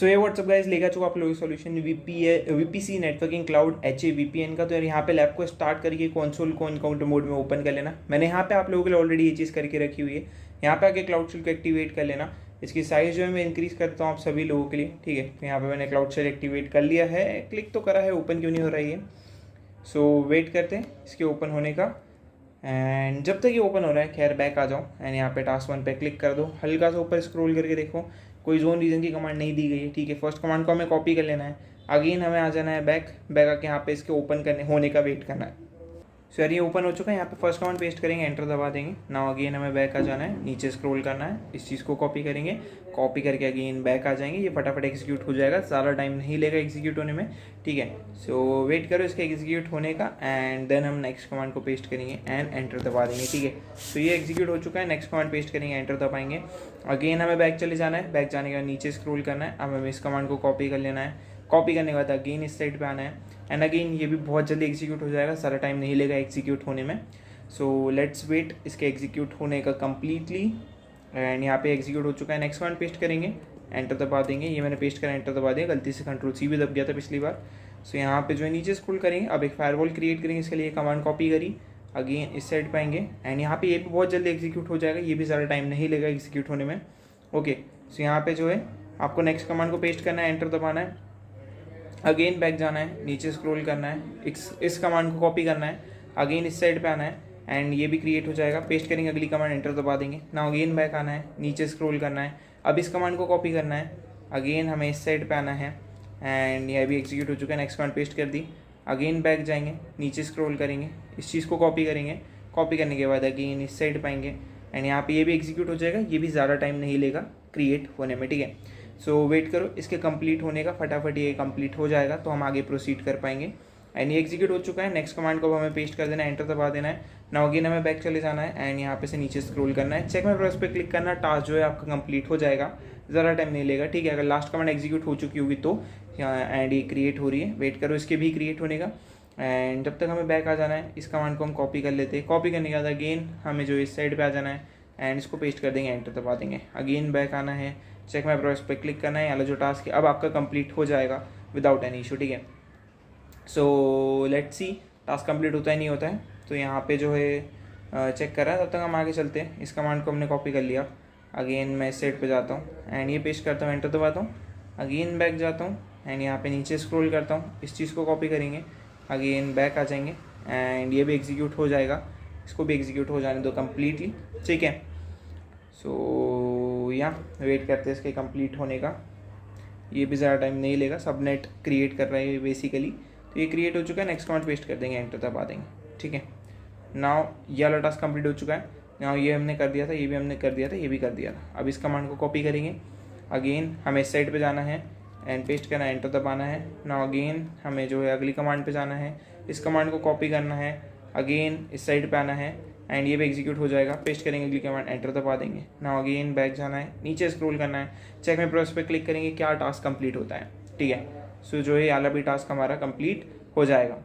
सो ये WhatsApp guys लेकर चुका आप लोगों solution VPC networking cloud HAVPN का। तो यार यहाँ पे लैब को स्टार्ट करके कंसोल को इनकाउंटर मोड में ओपन कर लेना। मैंने यहाँ पे आप लोगों के लिए ऑलरेडी ये चीज़ करके रखी हुई है। यहाँ पे आके क्लाउड शेल को एक्टिवेट कर लेना। इसकी साइज़ जो है मैं इंक्रीज़ करता हूँ आप सभी लोगों के लिए, ठीक है। तो यहाँ पे मैंने क्लाउड शेल एक्टिवेट कर लिया है, क्लिक तो करा है, ओपन क्यों नहीं हो रहा है ये। सो वेट करते हैं इसके ओपन होने का। एंड जब तक ये ओपन हो रहा है खैर बैक आ जाओ एंड यहाँ पे टास्क 1 पे क्लिक कर दो। हल्का सा ऊपर स्क्रॉल करके देखो कोई जोन रीजन की कमांड नहीं दी गई है, ठीक है। फर्स्ट कमांड को हमें कॉपी कर लेना है। अगेन हमें आ जाना है बैक आके यहाँ पे इसके ओपन करने होने का वेट करना है। सो यार ये ओपन हो चुका है। यहाँ पे फर्स्ट कमांड पेस्ट करेंगे, एंटर दबा देंगे। नाउ अगेन हमें बैक आ जाना है, नीचे स्क्रॉल करना है, इस चीज़ को कॉपी करेंगे, कॉपी करके अगेन बैक आ जाएंगे। ये फटाफट एग्जीक्यूट हो जाएगा, ज़्यादा टाइम नहीं लेगा एग्जीक्यूट होने में, ठीक है। सो वेट करो इसके एग्जीक्यूट होने का एंड देन हम नेक्स्ट कमांड को पेस्ट करेंगे एंड एंटर दबा देंगे, ठीक है। तो ये एग्जीक्यूट हो चुका है। नेक्स्ट कमांड पेस्ट करेंगे, एंटर दबाएंगे। अगेन हमें बैक चले जाना है, बैक जाने के बाद नीचे स्क्रॉल करना है। अब हमें इस कमांड को कॉपी कर लेना है, कॉपी करने के बाद अगेन इस साइड पे आना है एंड अगेन ये भी बहुत जल्दी एग्जीक्यूट हो जाएगा, सारा टाइम नहीं लेगा एग्जीक्यूट होने में। सो लेट्स वेट इसके एग्जीक्यूट होने का कम्प्लीटली। एंड यहाँ पे एग्जीक्यूट हो चुका है। नेक्स्ट कमांड पेस्ट करेंगे, एंटर दबा देंगे। ये मैंने पेस्ट करा, एंटर दबा दिया, गलती से Ctrl+C भी दब गया था पिछली बार। सो यहाँ पे जो है नीचे स्क्रॉल करेंगे, अब एक फायरवॉल क्रिएट करेंगे। इसके लिए कमांड कॉपी करी, अगेन इस साइड पाएंगे एंड यहाँ पे ये भी बहुत जल्दी एग्जीक्यूट हो जाएगा, ये भी ज़्यादा टाइम नहीं लेगा एग्जीक्यूट होने में, ओके। सो यहाँ पे जो है आपको नेक्स्ट कमांड को पेस्ट करना है, एंटर दबाना है, अगेन बैक जाना है, नीचे स्क्रॉल करना है, इस कमांड को कॉपी करना है, अगेन इस साइड पे आना है एंड ये भी क्रिएट हो जाएगा। पेस्ट करेंगे अगली कमांड, एंटर दबा देंगे। नाउ अगेन बैक आना है, नीचे स्क्रॉल करना है, अब इस कमांड को कॉपी करना है, अगेन हमें इस साइड पे आना है एंड ये भी एग्जीक्यूट हो चुका है। नेक्स्ट कमांड पेस्ट कर दी, अगेन बैक जाएंगे, नीचे स्क्रॉल करेंगे, इस चीज़ को कॉपी करेंगे, कॉपी करने के बाद अगेन इस साइड पाएंगे एंड यहाँ पे ये भी एग्जीक्यूट हो जाएगा, ये भी ज़्यादा टाइम नहीं लेगा क्रिएट होने में, ठीक है। सो वेट करो इसके कंप्लीट होने का, फटाफट ये कंप्लीट हो जाएगा तो हम आगे प्रोसीड कर पाएंगे। एंड ये एग्जीक्यूट हो चुका है। नेक्स्ट कमांड को हमें पेस्ट कर देना है, एंटर दबा देना है। नाउ अगेन हमें बैक चले जाना है एंड यहाँ पे से नीचे स्क्रॉल करना है, चेक माय प्रोग्रेस पे क्लिक करना, टास्क जो है आपका कंप्लीट हो जाएगा, ज़रा टाइम नहीं लेगा, ठीक है। अगर लास्ट कमांड एग्जीक्यूट हो चुकी होगी तो एंड ये क्रिएट हो रही है, वेट करो इसके भी क्रिएट होने का। एंड जब तक हमें बैक आ जाना है, इस कमांड को हम कॉपी कर लेते हैं, कॉपी करने के बाद अगेन हमें जो इस साइड पे आ जाना है एंड इसको पेस्ट कर देंगे, एंटर दबा देंगे। अगेन बैक आना है, चेक माय प्रोग्रेस पे क्लिक करना है, वाला जो टास्क है अब आपका कंप्लीट हो जाएगा विदाउट एनी इशू, ठीक है। So let's see task complete होता है नहीं होता है। तो यहाँ पे जो है चेक कर रहा है, तब तक हम आगे चलते हैं। इस कमांड को हमने कॉपी कर लिया, अगेन मैं इस साइड पे जाता हूँ एंड ये पेस्ट करता हूँ, एंटर दबाता हूँ, अगेन बैक जाता हूँ एंड यहाँ पे नीचे स्क्रॉल करता हूँ, इस चीज़ को कॉपी करेंगे, अगेन बैक आ जाएंगे एंड ये भी एग्जीक्यूट हो जाएगा, इसको भी एग्जीक्यूट हो जाने दो कम्प्लीटली, ठीक है। सो यहाँ वेट करते हैं इसके कंप्लीट होने का, ये भी ज़्यादा टाइम नहीं लेगा, सबनेट क्रिएट कर रहा है बेसिकली। तो ये क्रिएट हो चुका है, नेक्स्ट कमांड पेस्ट कर देंगे, एंटर दबा देंगे, ठीक है। नाउ ये वाला टास्क कंप्लीट हो चुका है। नाउ ये हमने कर दिया था, ये भी हमने कर दिया था, ये भी कर दिया था। अब इस कमांड को कॉपी करेंगे, अगेन हमें इस साइड पे जाना है एंड पेस्ट करना है, एंटर दबाना है। नाउ अगेन हमें जो है अगली कमांड पे जाना है, इस कमांड को कॉपी करना है, अगेन इस साइड पे आना है एंड ये भी एग्जीक्यूट हो जाएगा। पेस्ट करेंगे अगली कमांड, एंटर दबा देंगे। नाउ अगेन बैक जाना है, नीचे स्क्रॉल करना है, चेक माय प्रोग्रेस पे क्लिक करेंगे, क्या टास्क कंप्लीट होता है, ठीक है। सो जो है वाला भी टास्क हमारा कंप्लीट हो जाएगा।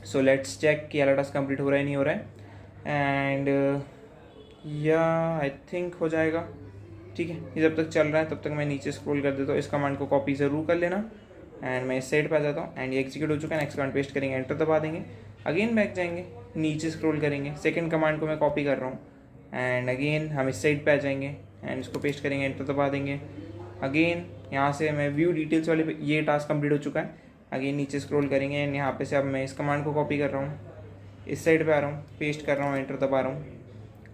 सो लेट्स चेक कि वाला टास्क कंप्लीट हो रहा है नहीं हो रहा है एंड या आई थिंक हो जाएगा, ठीक है। ये जब तक चल रहा है तब तक मैं नीचे स्क्रॉल कर देता हूँ, इस कमांड को कॉपी ज़रूर कर लेना एंड मैं इस साइड पे आ जाता हूँ एंड ये एग्जीक्यूट हो चुका है। नेक्स्ट कमांड पेस्ट करेंगे, एंटर दबा देंगे, अगेन बैक जाएंगे, नीचे स्क्रॉल करेंगे, सेकंड कमांड को मैं कॉपी कर रहा हूँ एंड अगेन हम इस साइड पे आ जाएंगे एंड इसको पेस्ट करेंगे, एंटर दबा देंगे। अगेन यहाँ से मैं व्यू डिटेल्स वाले पे, ये टास्क कंप्लीट हो चुका है, अगेन नीचे स्क्रॉल करेंगे एंड यहाँ पे से अब मैं इस कमांड को कॉपी कर रहा हूँ, इस साइड पे आ रहा हूँ, पेस्ट कर रहा हूँ, एंटर दबा रहा हूँ,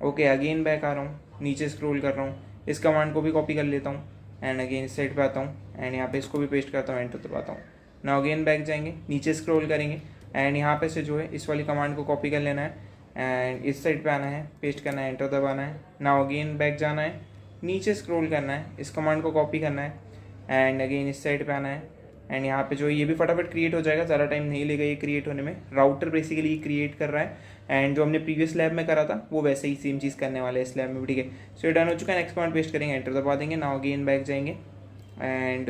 ओके। अगेन बैक आ रहा हूँ, नीचे स्क्रॉल कर रहा हूँ, इस कमांड को भी कॉपी कर लेता हूँ एंड अगेन इस साइड पे आता हूँ एंड यहाँ पे इसको भी पेस्ट करता हूँ, एंटर दबाता हूँ। नाउ अगेन बैक जाएंगे, नीचे स्क्रॉल करेंगे एंड यहाँ पे से जो है इस वाली कमांड को कॉपी कर लेना है एंड इस साइड पे आना है, पेस्ट करना है, एंटर दबाना है। नाउ अगेन बैक जाना है, नीचे स्क्रॉल करना है, इस कमांड को कॉपी करना है एंड अगेन इस साइड पे आना है एंड यहाँ पे जो ये भी फटाफट क्रिएट हो जाएगा, ज़्यादा टाइम नहीं लेगा ये क्रिएट होने में। राउटर बेसिकली ये क्रिएट कर रहा है एंड जो हमने प्रीवियस लैब में करा था वो वैसे ही सेम चीज़ करने वाला है इस लैब में भी, ठीक है। सो ये डन हो चुका है। नेक्स्ट कमांड पेस्ट करेंगे, एंटर दबा देंगे। नाउ अगेन बैक जाएंगे एंड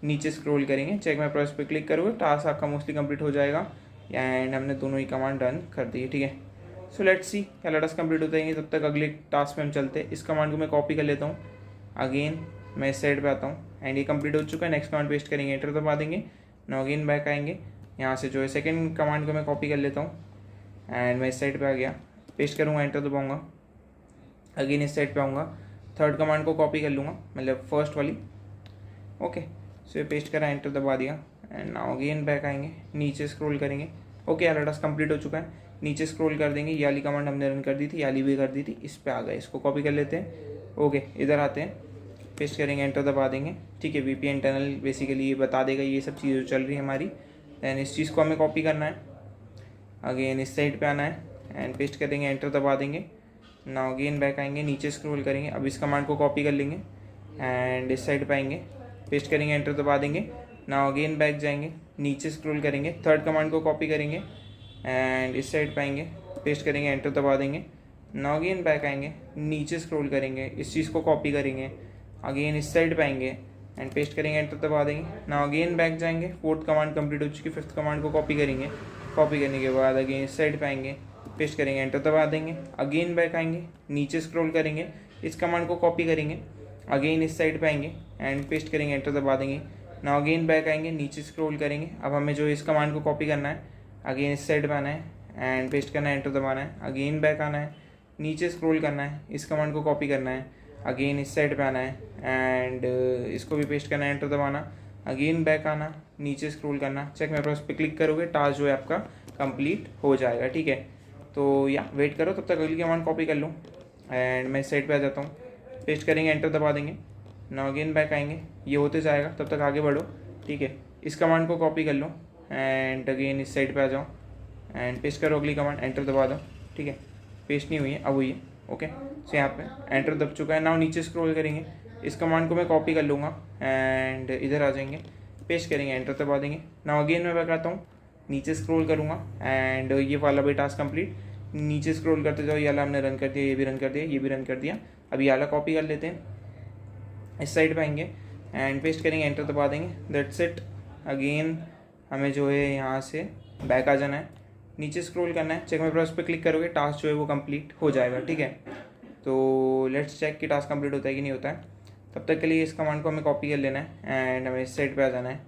नीचे स्क्रॉल करेंगे, चेक माय प्रोग्रेस पे क्लिक करोगे, टास्क आपका मोस्टली कंप्लीट हो जाएगा एंड हमने दोनों ही कमांड रन कर दी है, ठीक है। सो लेट्स सी क्या टास्क कंप्लीट हो जाएंगे, तब तक अगले टास्क में हम चलते हैं। इस कमांड को मैं कॉपी कर लेता हूँ, अगेन मैं इस साइड पे आता हूँ एंड ये कंप्लीट हो चुका है। नेक्स्ट कमांड पेस्ट करेंगे, एंटर दबा देंगे। नाउ अगेन बैक आएंगे, यहाँ से जो है सेकंड कमांड को मैं कॉपी कर लेता हूँ एंड मैं इस साइड पे आ गया, पेस्ट करूँगा, एंटर दबाऊँगा। अगेन इस साइड पे आऊँगा, थर्ड कमांड को कॉपी कर लूँगा, मतलब फर्स्ट वाली। ओके, सो ये पेस्ट करा, एंटर दबा दिया एंड नाउ अगेन बैक आएंगे, नीचे स्क्रॉल करेंगे। ओके, वाला टास्क कंप्लीट हो चुका है। नीचे स्क्रॉल कर देंगे, ये वाली कमांड हमने रन कर दी थी, याली भी कर दी थी, इस पे आ गए, इसको कॉपी कर लेते हैं। ओके, इधर आते हैं, पेस्ट करेंगे, एंटर दबा देंगे। ठीक है, VPN टनल बेसिकली ये बता देगा ये सब चीज़ें चल रही है हमारी। दैन इस चीज़ को हमें कॉपी करना है, अगेन इस साइड पे आना है एंड पेस्ट करेंगे, एंटर दबा देंगे। नाउ अगेन बैक आएंगे, नीचे स्क्रॉल करेंगे, अब इस कमांड को कॉपी कर लेंगे एंड इस साइड पे आएंगे, पेस्ट करेंगे, एंटर दबा देंगे। नाउ अगेन बैक जाएंगे, नीचे स्क्रॉल करेंगे, थर्ड कमांड को कॉपी करेंगे एंड इस साइड पे आएंगे, पेस्ट करेंगे, एंटर दबा देंगे। नाउ अगेन बैक आएंगे, नीचे स्क्रॉल करेंगे, इस चीज़ को कॉपी करेंगे, अगेन इस साइड पे आएंगे एंड पेस्ट करेंगे, एंटर दबा देंगे। नाउ अगेन बैक जाएंगे, फोर्थ कमांड कंप्लीट हो चुकी, फिफ्थ कमांड को कॉपी करेंगे, कॉपी करने के बाद अगेन इस साइड पे आएंगे, पेस्ट करेंगे, एंटर दबा देंगे। अगेन बैक आएंगे, नीचे स्क्रॉल करेंगे, इस कमांड को कॉपी करेंगे, अगेन इस साइड पे आएंगे एंड पेस्ट करेंगे, एंटर दबा देंगे। नाउ अगेन बैक आएंगे, नीचे स्क्रॉल करेंगे, अब हमें जो इस कमांड को कॉपी करना है, अगेन इस साइड पे आना है एंड पेस्ट करना है, एंटर दबाना है। अगेन बैक आना है, नीचे स्क्रॉल करना है, इस कमांड को कॉपी करना है, अगेन इस साइड पे आना है एंड इसको भी पेस्ट करना है, एंटर दबाना। अगेन बैक आना, नीचे स्क्रॉल करना, चेक मेरे पास पे क्लिक करोगे, टास्क जो है आपका कंप्लीट हो जाएगा। ठीक है, तो या वेट करो, तब तक अगली कमांड कॉपी कर लूँ एंड मैं इस साइड पे आ जाता हूँ, पेस्ट करेंगे, एंटर दबा देंगे। नाउ अगेन बैक आएंगे, ये होते जाएगा, तब तक आगे बढ़ो। ठीक है, इस कमांड को कॉपी कर लो एंड अगेन इस साइड पे आ जाओ एंड पेस्ट करो अगली कमांड, एंटर दबा दो। ठीक है, पेस्ट नहीं हुई है, अब हुई है। ओके, सो यहाँ पे एंटर दब चुका है। नाउ नीचे स्क्रॉल करेंगे, इस कमांड को मैं कॉपी कर लूँगा एंड इधर आ जाएंगे, पेस्ट करेंगे, एंटर दबा देंगे। नाउ अगेन मैं बताता हूँ, नीचे स्क्रॉल करूँगा एंड ये वाला भी टास्क कंप्लीट। नीचे स्क्रॉल करते जाओ, ये वाला हमने रन कर दिया, ये भी रन कर दिया, ये भी रन कर दिया। अब ये वाला कॉपी कर लेते हैं, इस साइड पे आएंगे एंड पेस्ट करेंगे, एंटर दबा देंगे। That's it. अगेन हमें जो है यहाँ से बैक आ जाना है, नीचे स्क्रॉल करना है, चेक माय प्रोग्रेस पे क्लिक करोगे, टास्क जो है वो कंप्लीट हो जाएगा। ठीक है, तो लेट्स चेक कि टास्क कंप्लीट होता है कि नहीं होता है। तब तक के लिए इस कमांड को हमें कॉपी कर लेना है एंड हमें इस साइड पे आ जाना है,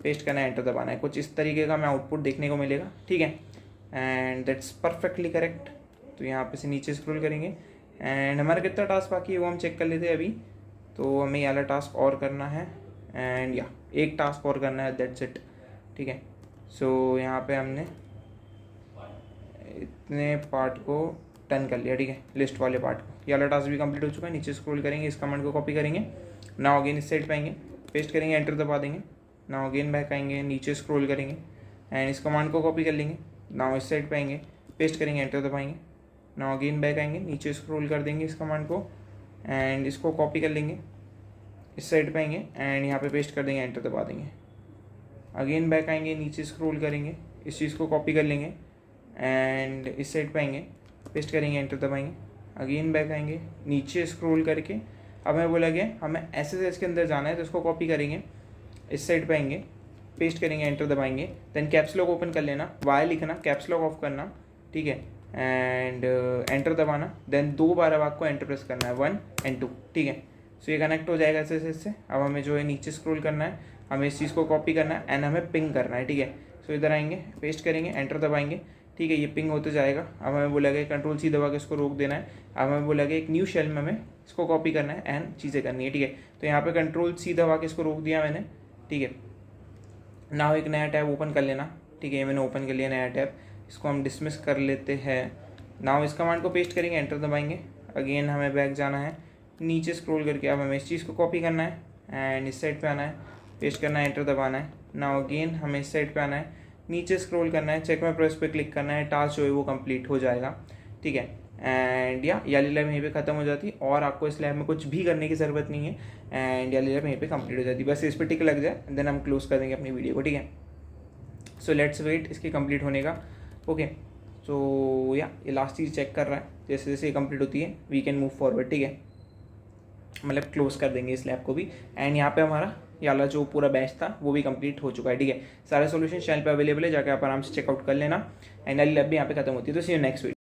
पेस्ट करना है, एंटर दबाना है। कुछ इस तरीके का हमें आउटपुट देखने को मिलेगा। ठीक है, एंड दैट्स परफेक्टली करेक्ट। तो यहाँ पे से नीचे स्क्रॉल करेंगे एंड हमारा कितना टास्क बाकी है वो हम चेक कर लेते हैं अभी। तो हमें ये वाला टास्क और करना है एंड या एक टास्क और करना है, दैट्स इट। ठीक है, सो यहाँ पे हमने इतने पार्ट को डन कर लिया। ठीक है, लिस्ट वाले पार्ट को, ये वाला टास्क भी कंप्लीट हो चुका है। नीचे स्क्रॉल करेंगे, इस कमांड को कॉपी करेंगे, नाउ अगेन इस साइड पे आएंगे, पेस्ट करेंगे, एंटर दबा देंगे। नाउ अगेन बैक आएंगे, नीचे स्क्रॉल करेंगे एंड इस कमांड को कॉपी कर लेंगे। नाउ इस साइड पे आएंगे, पेस्ट करेंगे, एंटर दबाएंगे। नाउ अगेन बैक आएंगे, नीचे स्क्रॉल कर देंगे इस कमांड को एंड इसको कॉपी कर लेंगे, इस साइड पे आएंगे एंड यहाँ पे पेस्ट कर देंगे, एंटर दबा देंगे। अगेन बैक आएंगे, नीचे स्क्रॉल करेंगे, इस चीज़ को कॉपी कर लेंगे एंड इस साइड पे आएंगे, पेस्ट करेंगे, एंटर दबाएंगे। अगेन बैक आएंगे, नीचे स्क्रॉल करके अब हमें बोला गया हमें SSH के अंदर जाना है, तो इसको कॉपी करेंगे, इस साइड पे आएंगे, पेस्ट करेंगे, एंटर दबाएंगे। देन कैप्स लॉक ओपन कर लेना, वाई लिखना, कैप्स लॉक ऑफ करना। ठीक है, एंड एंटर दबाना। देन 2 बार अब आपको एंटर प्रेस करना है, 1 and 2। ठीक है, सो ये कनेक्ट हो जाएगा SSH से। अब हमें जो है नीचे स्क्रॉल करना है, हमें इस चीज़ को कॉपी करना है एंड हमें पिंग करना है। ठीक है, सो इधर आएंगे, पेस्ट करेंगे, एंटर दबाएंगे। ठीक है, ये पिंग होते जाएगा। अब हमें बोला गया कंट्रोल C दबा के इसको रोक देना है। अब हमें बोला गया एक न्यू शेल में हमें इसको कॉपी करना है एंड चीज़ें करनी है। ठीक है, तो यहाँ पे कंट्रोल C दबा के इसको रोक दिया मैंने। ठीक है, नाउ एक नया टैब ओपन कर लेना। ठीक है, मैंने ओपन कर लिया नया टैब, इसको हम डिसमिस कर लेते हैं। नाउ इस कमांड को पेस्ट करेंगे, एंटर दबाएंगे। अगेन हमें बैक जाना है, नीचे स्क्रॉल करके अब हमें इस चीज़ को कॉपी करना है एंड इस साइड पे आना है, पेस्ट करना है, एंटर दबाना है। नाउ अगेन हमें इस साइड पे आना है, नीचे स्क्रॉल करना है, चेक माय प्रोग्रेस पे क्लिक करना है, टास्क जो है वो कंप्लीट हो जाएगा। ठीक है, एंड या वाली लैब यहीं पे ख़त्म हो जाती है और आपको इस लैब में कुछ भी करने की ज़रूरत नहीं है एंड वाली लैब यहीं पे कंप्लीट हो जाती है। बस इस पर टिक लग जाए, देन हम क्लोज कर देंगे अपनी वीडियो को। ठीक है, सो लेट्स वेट इसके कंप्लीट होने का। ओके, सो या ये लास्ट चीज़ चेक कर रहा है, जैसे जैसे ये कंप्लीट होती है वी कैन मूव फॉरवर्ड। ठीक है, मतलब क्लोज कर देंगे इस लैब को भी एंड यहाँ पे हमारा ये वाला जो पूरा बैच था वो भी कंप्लीट हो चुका है। ठीक है, सारे सॉल्यूशन चैनल पे अवेलेबल है, जाकर आप आराम से चेकआउट कर लेना एंड लैब भी यहाँ पे खत्म होती है। तो सी यू नेक्स्ट वीडियो।